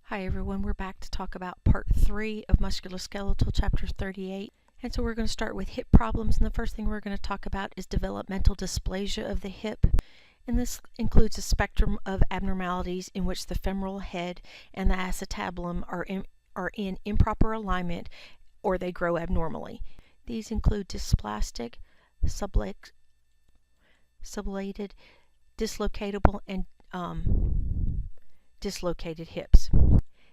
Hi everyone, we're back to talk about part 3 of musculoskeletal chapter 38. And so we're going to start with hip problems, and the first thing we're going to talk about is developmental dysplasia of the hip. And this includes a spectrum of abnormalities in which the femoral head and the acetabulum are in improper alignment or they grow abnormally. These include dysplastic, sublated, dislocatable, and dislocated hips.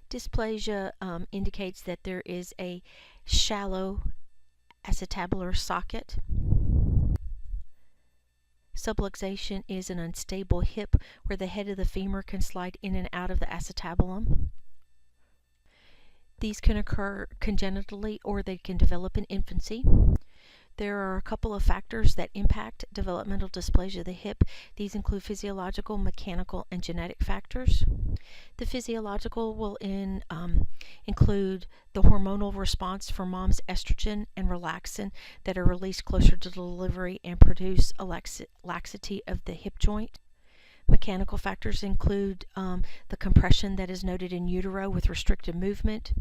Dysplasia indicates that there is a shallow acetabular socket. Subluxation is an unstable hip where the head of the femur can slide in and out of the acetabulum. These can occur congenitally or they can develop in infancy. There are a couple of factors that impact developmental dysplasia of the hip. These include physiological, mechanical, and genetic factors. The physiological will include the hormonal response for mom's estrogen and relaxin that are released closer to delivery and produce a laxity of the hip joint. Mechanical factors include the compression that is noted in utero with restricted movement.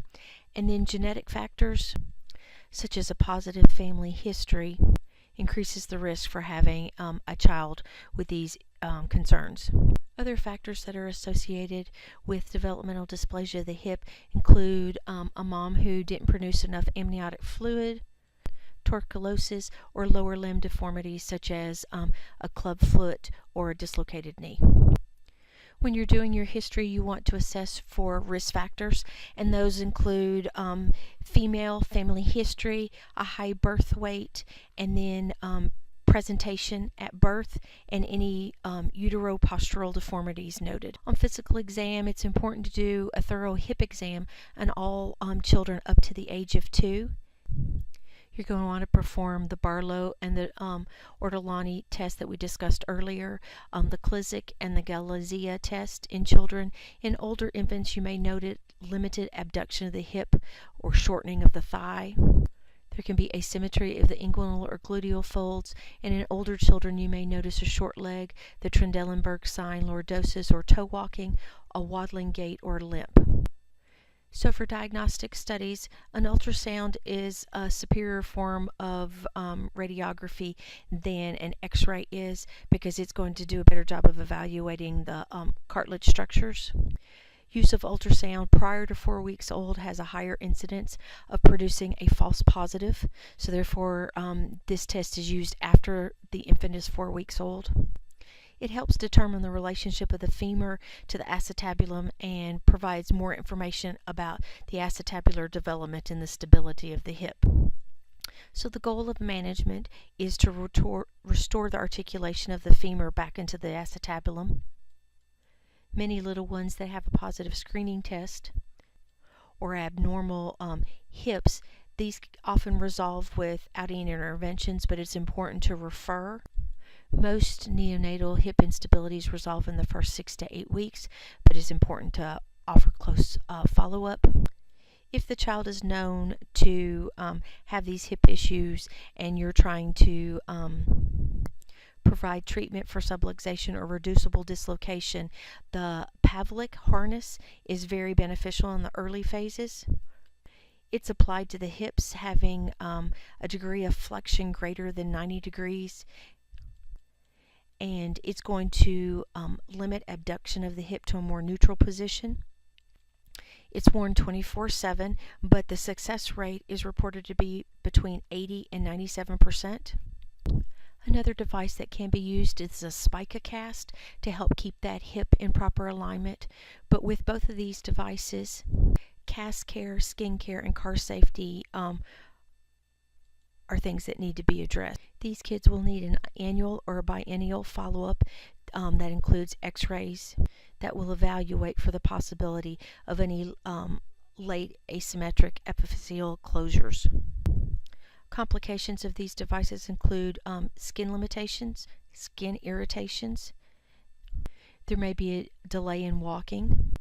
And then genetic factors, such as a positive family history, increases the risk for having a child with these concerns. Other factors that are associated with developmental dysplasia of the hip include a mom who didn't produce enough amniotic fluid, tuberculosis, or lower limb deformities such as a club foot or a dislocated knee. When you're doing your history, you want to assess for risk factors, and those include female family history, a high birth weight, and then presentation at birth, and any uteropostural deformities noted. On physical exam, it's important to do a thorough hip exam on all children up to the age of 2. You're going to want to perform the Barlow and the Ortolani test that we discussed earlier, the Klizik and the Galizia test in children. In older infants, you may notice limited abduction of the hip or shortening of the thigh. There can be asymmetry of the inguinal or gluteal folds, and in older children you may notice a short leg, the Trendelenburg sign, lordosis or toe walking, a waddling gait or limp. So for diagnostic studies, an ultrasound is a superior form of radiography than an X-ray is, because it's going to do a better job of evaluating the cartilage structures. Use of ultrasound prior to 4 weeks old has a higher incidence of producing a false positive, so therefore this test is used after the infant is 4 weeks old. It helps determine the relationship of the femur to the acetabulum and provides more information about the acetabular development and the stability of the hip. So the goal of management is to restore the articulation of the femur back into the acetabulum. Many little ones that have a positive screening test or abnormal hips, these often resolve without any interventions, but it's important to refer. Most neonatal hip instabilities resolve in the first 6 to 8 weeks, but it's important to offer close follow-up. If the child is known to have these hip issues and you're trying to provide treatment for subluxation or reducible dislocation, the Pavlik harness is very beneficial in the early phases. It's applied to the hips having a degree of flexion greater than 90 degrees. And it's going to limit abduction of the hip to a more neutral position. It's worn 24/7, but the success rate is reported to be between 80 and 97%. Another device that can be used is a spica cast to help keep that hip in proper alignment. But with both of these devices, cast care, skin care, and car safety are things that need to be addressed. These kids will need an annual or biennial follow-up that includes x-rays that will evaluate for the possibility of any late asymmetric epiphyseal closures. Complications of these devices include skin limitations, skin irritations. There may be a delay in walking,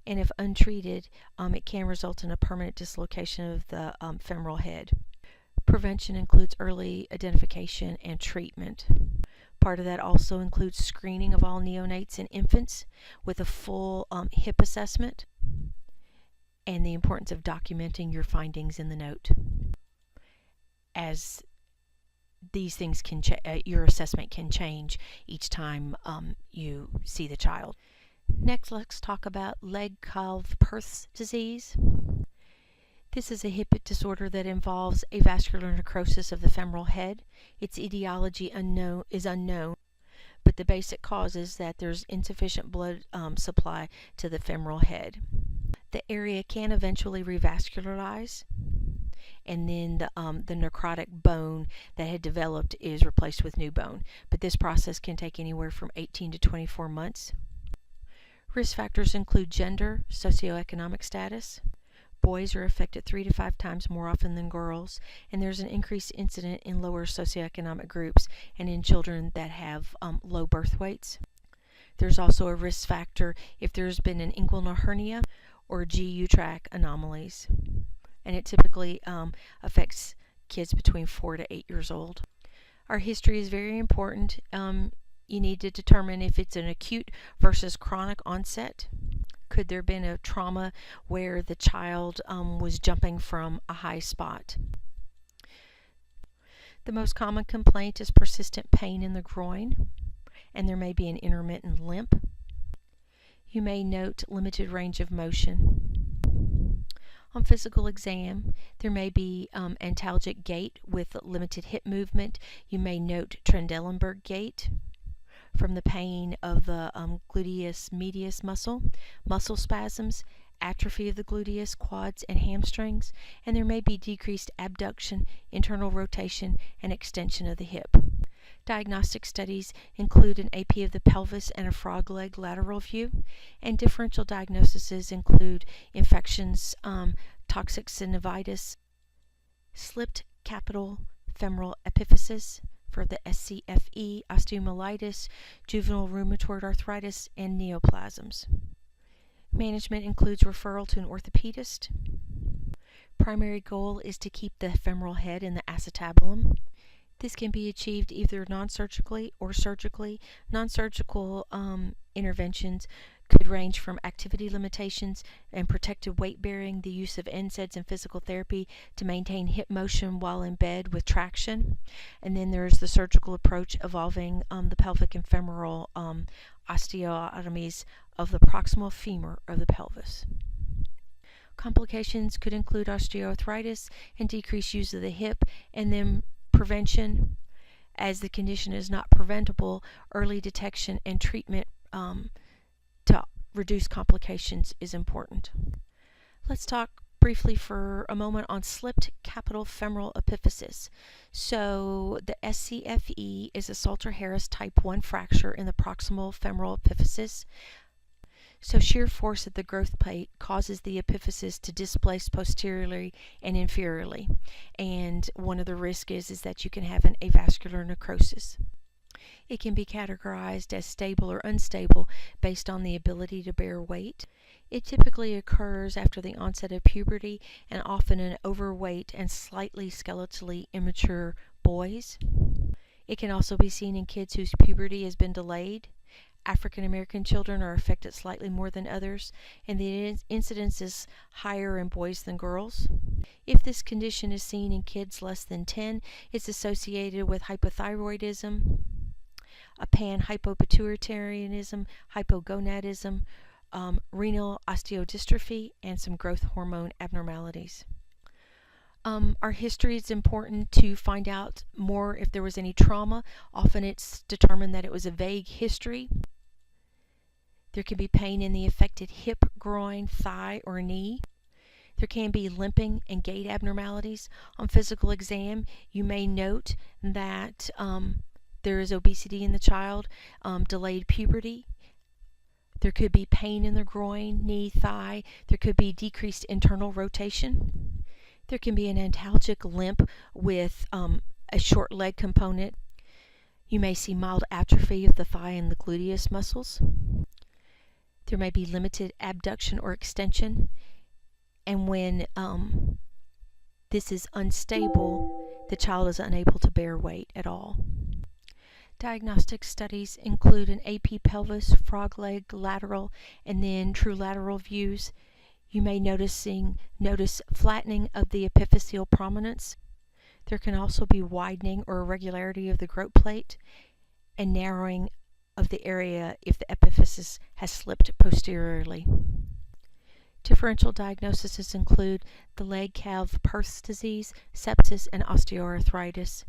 and if untreated, it can result in a permanent dislocation of the femoral head. Prevention includes early identification and treatment. Part of that also includes screening of all neonates and infants with a full hip assessment. and the importance of documenting your findings in the note, as these things can your assessment can change each time you see the child. Next, let's talk about Legg-Calvé-Perthes disease. This is a hip disorder that involves avascular necrosis of the femoral head. Its etiology is unknown, but the basic cause is that there's insufficient blood supply to the femoral head. The area can eventually revascularize, and then the necrotic bone that had developed is replaced with new bone. But this process can take anywhere from 18 to 24 months. Risk factors include gender, socioeconomic status. Boys are affected 3 to 5 times more often than girls, and there's an increased incidence in lower socioeconomic groups and in children that have low birth weights. There's also a risk factor if there's been an inguinal hernia or GU tract anomalies, and it typically affects kids between 4 to 8 years old. Our history is very important. You need to determine if it's an acute versus chronic onset. Could there have been a trauma where the child was jumping from a high spot? The most common complaint is persistent pain in the groin, and there may be an intermittent limp. You may note limited range of motion. On physical exam, there may be antalgic gait with limited hip movement. You may note Trendelenburg gait from the pain of the gluteus medius muscle spasms, atrophy of the gluteus, quads, and hamstrings, and there may be decreased abduction, internal rotation, and extension of the hip. Diagnostic studies include an AP of the pelvis and a frog leg lateral view, and differential diagnoses include infections, toxic synovitis, slipped capital femoral epiphysis for the SCFE, osteomyelitis, juvenile rheumatoid arthritis, and neoplasms. Management includes referral to an orthopedist. Primary goal is to keep the femoral head in the acetabulum. This can be achieved either non-surgically or surgically. Non-surgical interventions could range from activity limitations and protective weight bearing, the use of NSAIDs and physical therapy to maintain hip motion while in bed with traction. And then there's the surgical approach involving the pelvic and femoral osteotomies of the proximal femur of the pelvis. Complications could include osteoarthritis and decreased use of the hip, and then prevention. As the condition is not preventable, early detection and treatment to reduce complications is important. Let's talk briefly for a moment on slipped capital femoral epiphysis. So the SCFE is a Salter-Harris type 1 fracture in the proximal femoral epiphysis. So shear force of the growth plate causes the epiphysis to displace posteriorly and inferiorly. And one of the risks is that you can have an avascular necrosis. It can be categorized as stable or unstable based on the ability to bear weight. It typically occurs after the onset of puberty and often in overweight and slightly skeletally immature boys. It can also be seen in kids whose puberty has been delayed. African American children are affected slightly more than others, and the incidence is higher in boys than girls. If this condition is seen in kids less than 10, it's associated with hypothyroidism, a panhypopituitarianism, hypogonadism, renal osteodystrophy, and some growth hormone abnormalities. Our history is important to find out more if there was any trauma. Often it's determined that it was a vague history. There can be pain in the affected hip, groin, thigh, or knee. There can be limping and gait abnormalities. On physical exam, you may note that there is obesity in the child, delayed puberty. There could be pain in the groin, knee, thigh. There could be decreased internal rotation. There can be an antalgic limp with a short leg component. You may see mild atrophy of the thigh and the gluteus muscles. There may be limited abduction or extension. And when this is unstable, the child is unable to bear weight at all. Diagnostic studies include an AP pelvis, frog leg, lateral, and then true lateral views. You may notice flattening of the epiphyseal prominence. There can also be widening or irregularity of the growth plate and narrowing of the area if the epiphysis has slipped posteriorly. Differential diagnoses include the leg calf Perth's disease, sepsis, and osteoarthritis.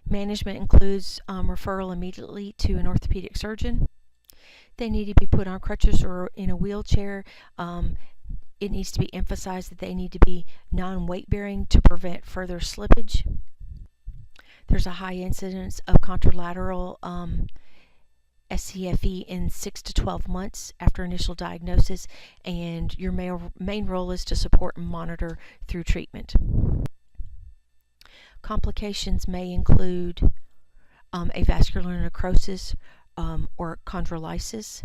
Management includes referral immediately to an orthopedic surgeon. They need to be put on crutches or in a wheelchair. It needs to be emphasized that they need to be non-weight bearing to prevent further slippage. There's a high incidence of contralateral SCFE in 6 to 12 months after initial diagnosis, and your main role is to support and monitor through treatment. Complications may include avascular necrosis or chondrolysis.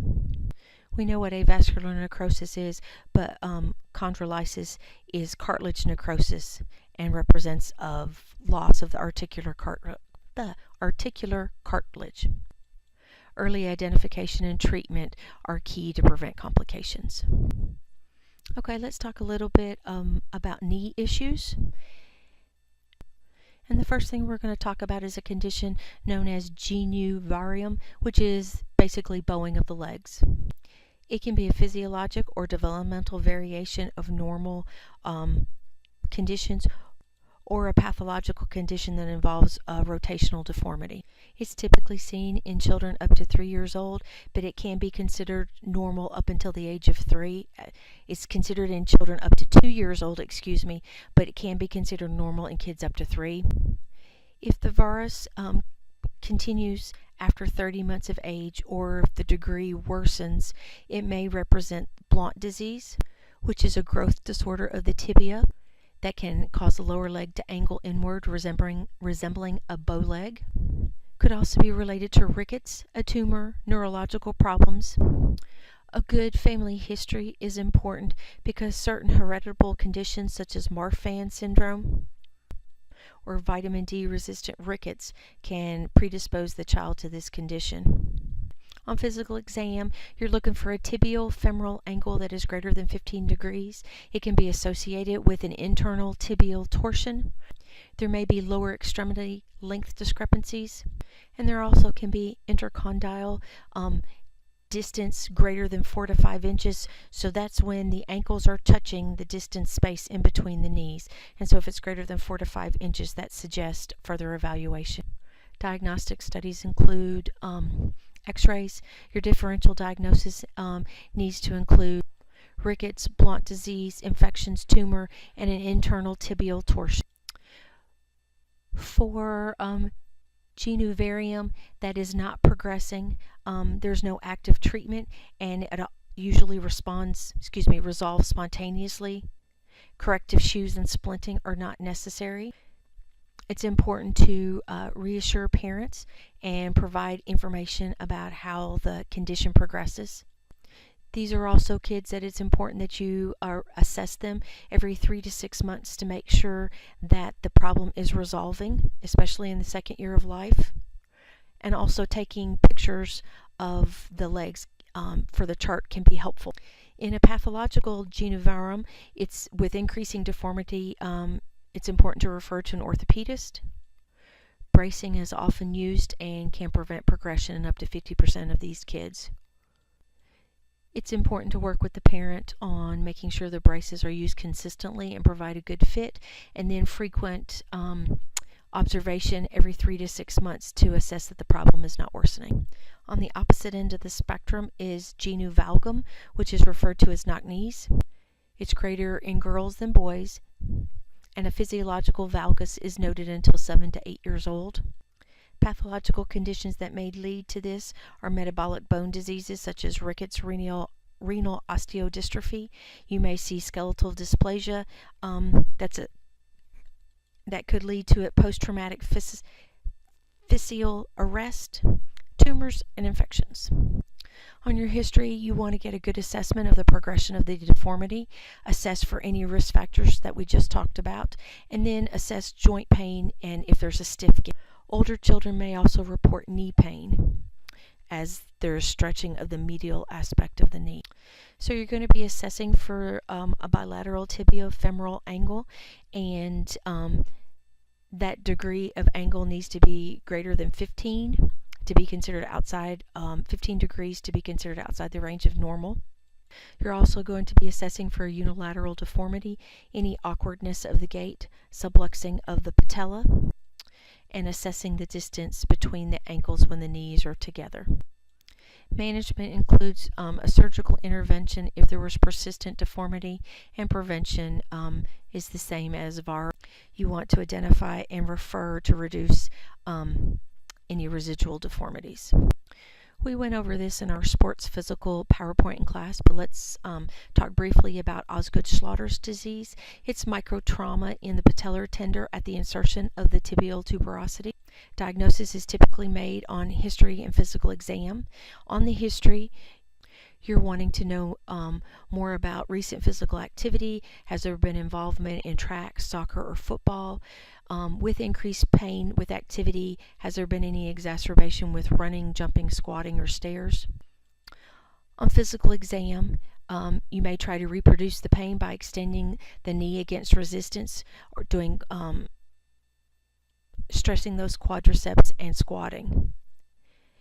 We know what avascular necrosis is, but chondrolysis is cartilage necrosis and represents loss of the articular cartilage. Early identification and treatment are key to prevent complications. Okay, let's talk a little bit about knee issues. And the first thing we're going to talk about is a condition known as genu varium, which is basically bowing of the legs. It can be a physiologic or developmental variation of normal conditions or a pathological condition that involves a rotational deformity. It's typically seen in children up to 3 years old, but it can be considered normal up until the age of 3. It's considered in children up to 2 years old, but it can be considered normal in kids up to 3. If the varus continues after 30 months of age, or if the degree worsens, it may represent Blount disease, which is a growth disorder of the tibia that can cause the lower leg to angle inward, resembling a bow leg. Could also be related to rickets, a tumor, neurological problems. A good family history is important because certain heritable conditions such as Marfan syndrome or vitamin D resistant rickets can predispose the child to this condition. On physical exam, you're looking for a tibial femoral angle that is greater than 15 degrees. It can be associated with an internal tibial torsion. There may be lower extremity length discrepancies, and there also can be intercondyle distance greater than 4 to 5 inches, so that's when the ankles are touching the distance space in between the knees. And so if it's greater than 4 to 5 inches, that suggests further evaluation. Diagnostic studies include X-rays. Your differential diagnosis needs to include rickets, Blount disease, infections, tumor, and an internal tibial torsion. For genu varium that is not progressing, there's no active treatment, and it usually resolves spontaneously. Corrective shoes and splinting are not necessary. It's important to reassure parents and provide information about how the condition progresses. These are also kids that it's important that you assess them every 3 to 6 months to make sure that the problem is resolving, especially in the second year of life. And also taking pictures of the legs for the chart can be helpful. In a pathological genu varium, it's with increasing deformity, it's important to refer to an orthopedist. Bracing is often used and can prevent progression in up to 50% of these kids. It's important to work with the parent on making sure the braces are used consistently and provide a good fit, and then frequent observation every 3 to 6 months to assess that the problem is not worsening. On the opposite end of the spectrum is genu valgum, which is referred to as knock knees. It's greater in girls than boys, and a physiological valgus is noted until 7 to 8 years old. Pathological conditions that may lead to this are metabolic bone diseases such as rickets, renal osteodystrophy. You may see skeletal dysplasia that could lead to a post-traumatic physeal arrest, tumors, and infections. On your history, you want to get a good assessment of the progression of the deformity, assess for any risk factors that we just talked about, and then assess joint pain and if there's a stiff gait. Older children may also report knee pain, as there is stretching of the medial aspect of the knee. So you're going to be assessing for a bilateral tibiofemoral angle, and that degree of angle needs to be greater than 15 to be considered outside, 15 degrees to be considered outside the range of normal. You're also going to be assessing for unilateral deformity, any awkwardness of the gait, subluxing of the patella, and assessing the distance between the ankles when the knees are together. Management includes a surgical intervention if there was persistent deformity, and prevention is the same as VAR. You want to identify and refer to reduce any residual deformities. We went over this in our sports physical PowerPoint in class, but let's talk briefly about Osgood-Schlatters disease. It's microtrauma in the patellar tendon at the insertion of the tibial tuberosity. Diagnosis is typically made on history and physical exam. On the history, you're wanting to know more about recent physical activity. Has there been involvement in track, soccer, or football? With increased pain with activity, has there been any exacerbation with running, jumping, squatting, or stairs? On physical exam, you may try to reproduce the pain by extending the knee against resistance or doing stressing those quadriceps and squatting.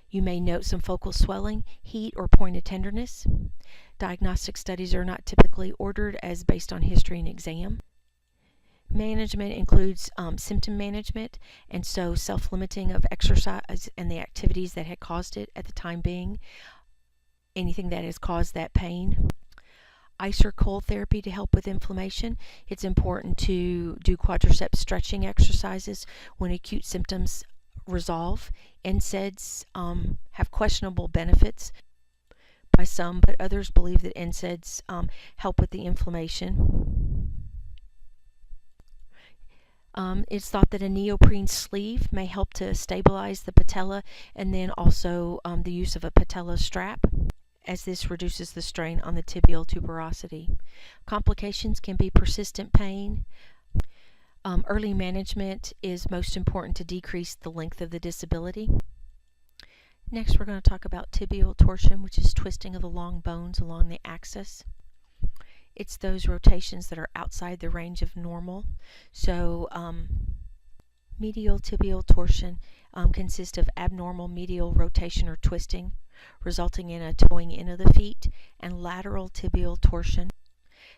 You may note some focal swelling, heat, or point of tenderness. Diagnostic studies are not typically ordered as based on history and exam. Management includes symptom management, and so self-limiting of exercise and the activities that had caused it at the time being, anything that has caused that pain. Ice or cold therapy to help with inflammation. It's important to do quadriceps stretching exercises when acute symptoms resolve. NSAIDs have questionable benefits by some, but others believe that NSAIDs help with the inflammation. It's thought that a neoprene sleeve may help to stabilize the patella, and then also the use of a patella strap, as this reduces the strain on the tibial tuberosity. Complications can be persistent pain. Early management is most important to decrease the length of the disability. Next, we're going to talk about tibial torsion, which is twisting of the long bones along the axis. It's those rotations that are outside the range of normal. So medial tibial torsion consists of abnormal medial rotation or twisting, resulting in a toeing in of the feet, and lateral tibial torsion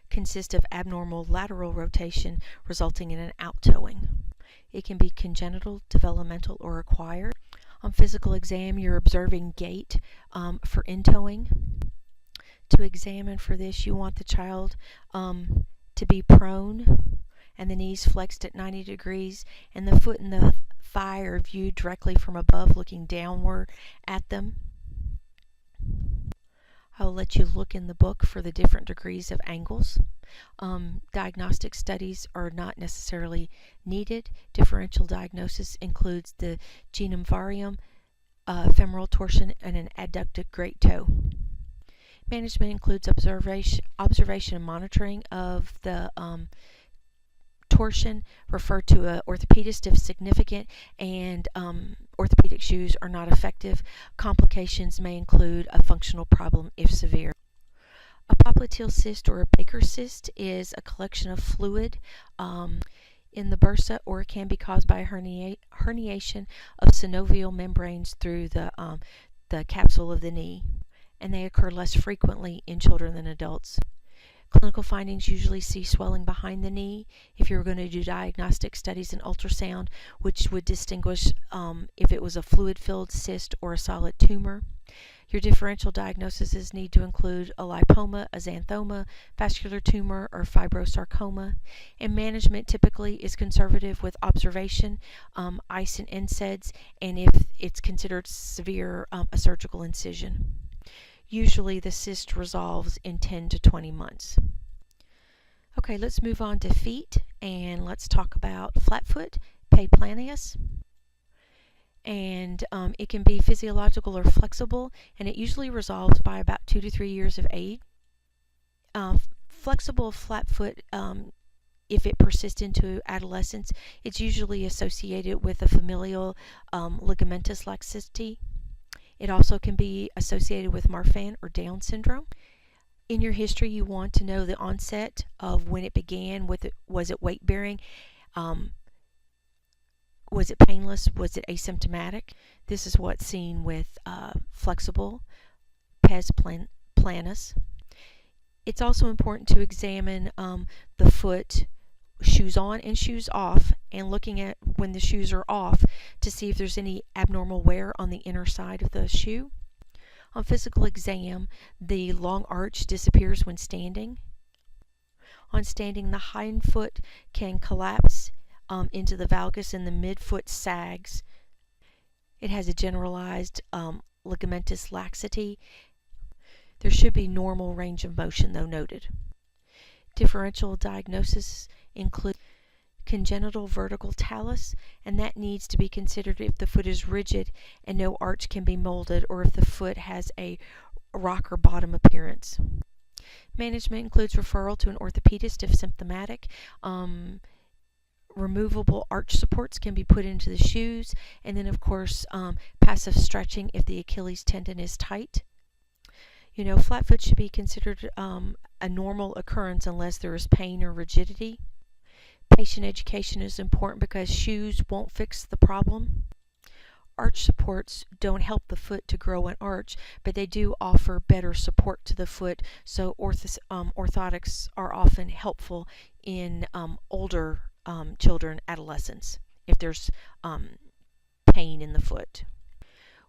consists of abnormal lateral rotation, resulting in an out-toeing. It can be congenital, developmental, or acquired. On physical exam, you're observing gait for in-toeing. To examine for this, you want the child to be prone and the knees flexed at 90 degrees, and the foot and the thigh are viewed directly from above, looking downward at them. I'll let you look in the book for the different degrees of angles. Diagnostic studies are not necessarily needed. Differential diagnosis includes the genum varium, femoral torsion, and an adducted great toe. Management includes observation and monitoring of the torsion, referred to an orthopedist if significant, and orthopedic shoes are not effective. Complications may include a functional problem if severe. A popliteal cyst or a Baker cyst is a collection of fluid in the bursa, or it can be caused by a herniation of synovial membranes through the capsule of the knee, and they occur less frequently in children than adults. Clinical findings usually see swelling behind the knee. If you're going to do diagnostic studies in ultrasound, which would distinguish if it was a fluid-filled cyst or a solid tumor. Your differential diagnoses need to include a lipoma, a xanthoma, vascular tumor, or fibrosarcoma. And management typically is conservative with observation, ice and NSAIDs, and if it's considered severe, a surgical incision. Usually the cyst resolves in 10 to 20 months. Okay, let's move on to feet, and let's talk about flat foot, P-planius. And it can be physiological or flexible, and it usually resolves by about 2 to 3 years of age. Flexible flat foot, if it persists into adolescence, it's usually associated with a familial ligamentous laxity. It also can be associated with Marfan or Down syndrome. In your history, you want to know the onset of when it began. Was it weight bearing? Was it painless? Was it asymptomatic? This is what's seen with flexible pes planus. It's also important to examine the foot, shoes on and shoes off, and looking at when the shoes are off to see if there's any abnormal wear on the inner side of the shoe. On physical exam, the long arch disappears when standing. On standing, the hind foot can collapse into the valgus and the midfoot sags. It has a generalized ligamentous laxity. There should be normal range of motion, though, noted. Differential diagnosis include congenital vertical talus, and that needs to be considered if the foot is rigid and no arch can be molded, or if the foot has a rocker bottom appearance. Management includes referral to an orthopedist if symptomatic. Removable arch supports can be put into the shoes, and then of course passive stretching if the Achilles tendon is tight. Flat foot should be considered a normal occurrence unless there is pain or rigidity. Patient education is important because shoes won't fix the problem. Arch supports don't help the foot to grow an arch, but they do offer better support to the foot, so orthotics are often helpful in older children, adolescents, if there's pain in the foot.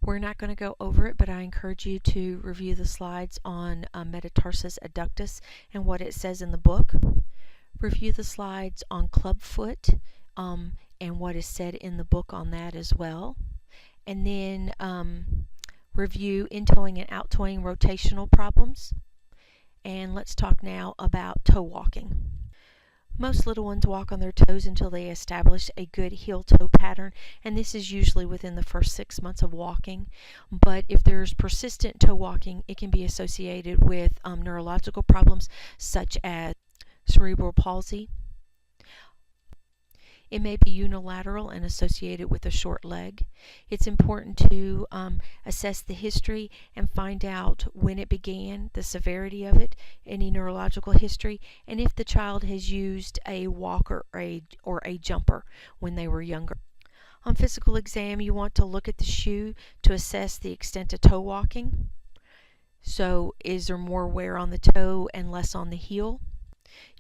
We're not going to go over it, but I encourage you to review the slides on metatarsus adductus and what it says in the book. Review the slides on clubfoot and what is said in the book on that as well. And then review in-toeing and out-toeing rotational problems. And let's talk now about toe walking. Most little ones walk on their toes until they establish a good heel-toe pattern, and this is usually within the first 6 months of walking. But if there's persistent toe walking, it can be associated with neurological problems such as cerebral palsy. It may be unilateral and associated with a short leg. It's important to assess the history and find out when it began, the severity of it, any neurological history, and if the child has used a walker or a jumper when they were younger. On physical exam, you want to look at the shoe to assess the extent of toe walking. So is there more wear on the toe and less on the heel?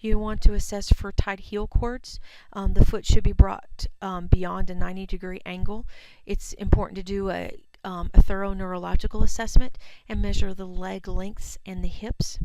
You want to assess for tight heel cords. The foot should be brought beyond a 90-degree angle. It's important to do a thorough neurological assessment and measure the leg lengths and the hips.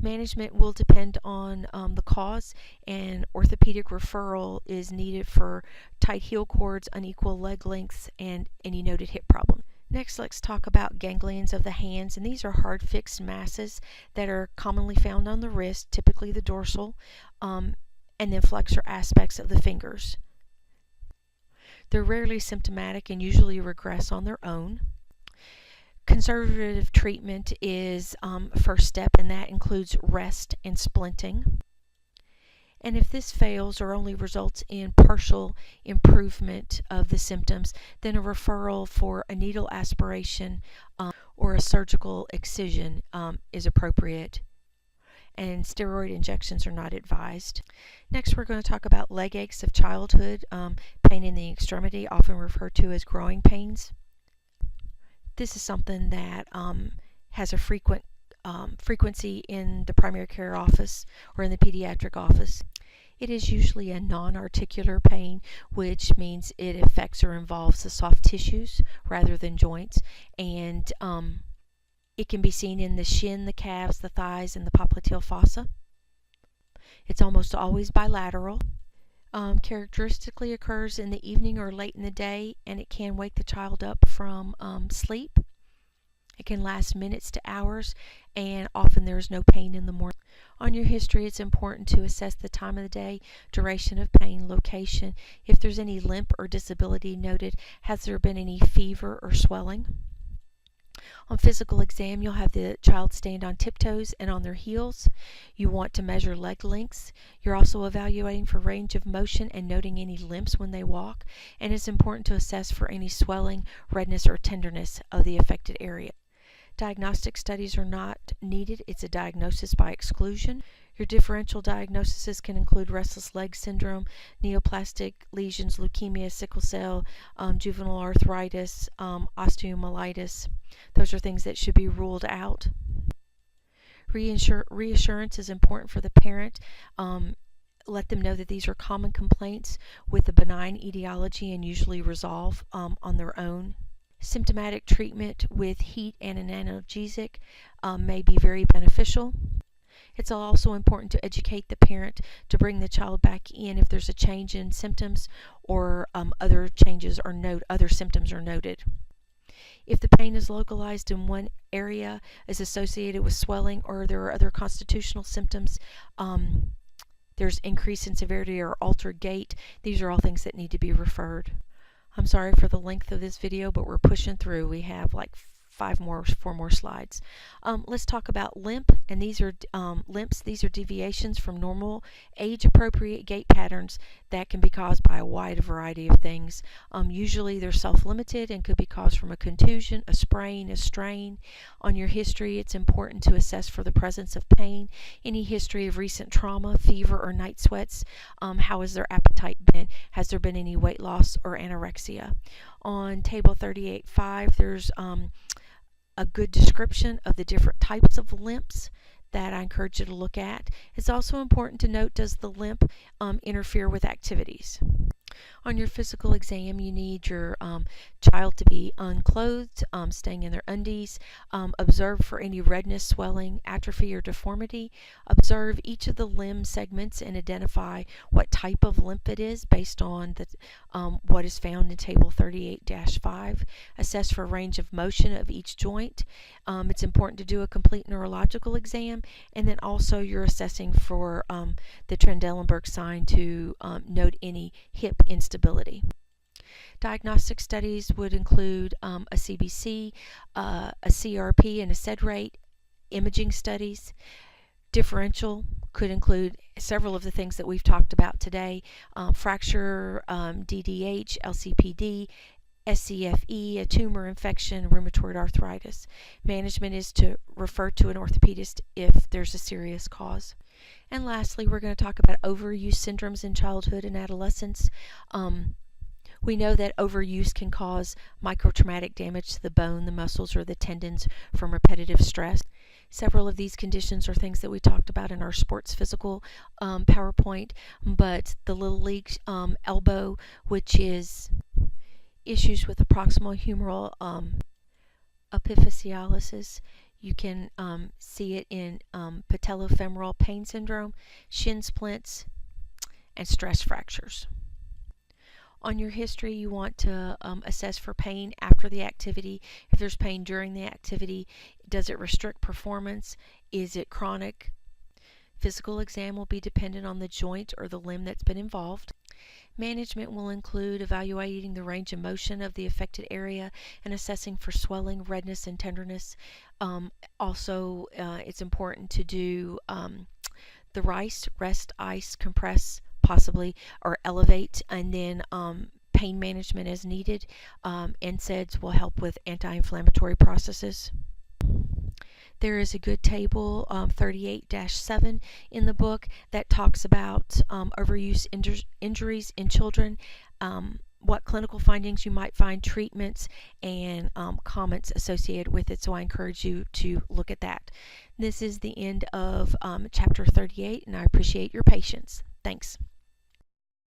Management will depend on the cause, and orthopedic referral is needed for tight heel cords, unequal leg lengths, and any noted hip problem. Next, let's talk about ganglions of the hands, and these are hard fixed masses that are commonly found on the wrist, typically the dorsal, and then flexor aspects of the fingers. They're rarely symptomatic and usually regress on their own. Conservative treatment is first step, and that includes rest and splinting. And if this fails or only results in partial improvement of the symptoms, then a referral for a needle aspiration or a surgical excision is appropriate, and steroid injections are not advised. Next, we're going to talk about leg aches of childhood, pain in the extremity, often referred to as growing pains. This is something that has a frequency in the primary care office or in the pediatric office. It is usually a non-articular pain, which means it affects or involves the soft tissues rather than joints, and it can be seen in the shin, the calves, the thighs, and the popliteal fossa. It's almost always bilateral. Characteristically occurs in the evening or late in the day, and it can wake the child up from sleep. It can last minutes to hours, and often there is no pain in the morning. On your history, it's important to assess the time of the day, duration of pain, location, if there's any limp or disability noted, has there been any fever or swelling. On physical exam, you'll have the child stand on tiptoes and on their heels. You want to measure leg lengths. You're also evaluating for range of motion and noting any limps when they walk, and it's important to assess for any swelling, redness, or tenderness of the affected area. Diagnostic studies are not needed. It's a diagnosis by exclusion. Your differential diagnoses can include restless leg syndrome, neoplastic lesions, leukemia, sickle cell, juvenile arthritis, osteomyelitis. Those are things that should be ruled out. Reassurance is important for the parent. Let them know that these are common complaints with a benign etiology and usually resolve on their own. Symptomatic treatment with heat and an analgesic may be very beneficial. It's also important to educate the parent to bring the child back in if there's a change in symptoms or other symptoms are noted. If the pain is localized in one area, is associated with swelling, or there are other constitutional symptoms, there's increase in severity or altered gait, these are all things that need to be referred. I'm sorry for the length of this video, but we're pushing through. We have like 4 more slides. Let's talk about limp, and these are limps. These are deviations from normal age-appropriate gait patterns that can be caused by a wide variety of things. Usually they're self-limited and could be caused from a contusion, a sprain, a strain. On your history, it's important to assess for the presence of pain, any history of recent trauma, fever, or night sweats. How has their appetite been? Has there been any weight loss or anorexia? On table 38.5, there's a good description of the different types of limps that I encourage you to look at. It's also important to note, does the limp interfere with activities? On your physical exam, you need your child to be unclothed, staying in their undies. Observe for any redness, swelling, atrophy, or deformity. Observe each of the limb segments and identify what type of limp it is based on what is found in Table 38-5. Assess for range of motion of each joint. It's important to do a complete neurological exam, and then also you're assessing for the Trendelenburg sign to note any hip instability. Diagnostic studies would include a CBC, a CRP, and a SED rate. Imaging studies. Differential could include several of the things that we've talked about today: fracture, DDH, LCPD, SCFE, a tumor infection, rheumatoid arthritis. Management is to refer to an orthopedist if there's a serious cause. And lastly, we're going to talk about overuse syndromes in childhood and adolescence. We know that overuse can cause microtraumatic damage to the bone, the muscles, or the tendons from repetitive stress. Several of these conditions are things that we talked about in our sports physical PowerPoint, but the Little League elbow, which is issues with the proximal humeral epiphysealis. You can see it in patellofemoral pain syndrome, shin splints, and stress fractures. On your history, you want to assess for pain after the activity. If there's pain during the activity, does it restrict performance? Is it chronic? Physical exam will be dependent on the joint or the limb that's been involved. Management will include evaluating the range of motion of the affected area and assessing for swelling, redness, and tenderness. Also, it's important to do the RICE, rest, ice, compress, possibly, or elevate, and then pain management as needed. NSAIDs will help with anti-inflammatory processes. There is a good table, 38-7 in the book, that talks about overuse injuries in children, what clinical findings you might find, treatments, and comments associated with it. So I encourage you to look at that. This is the end of chapter 38, and I appreciate your patience. Thanks.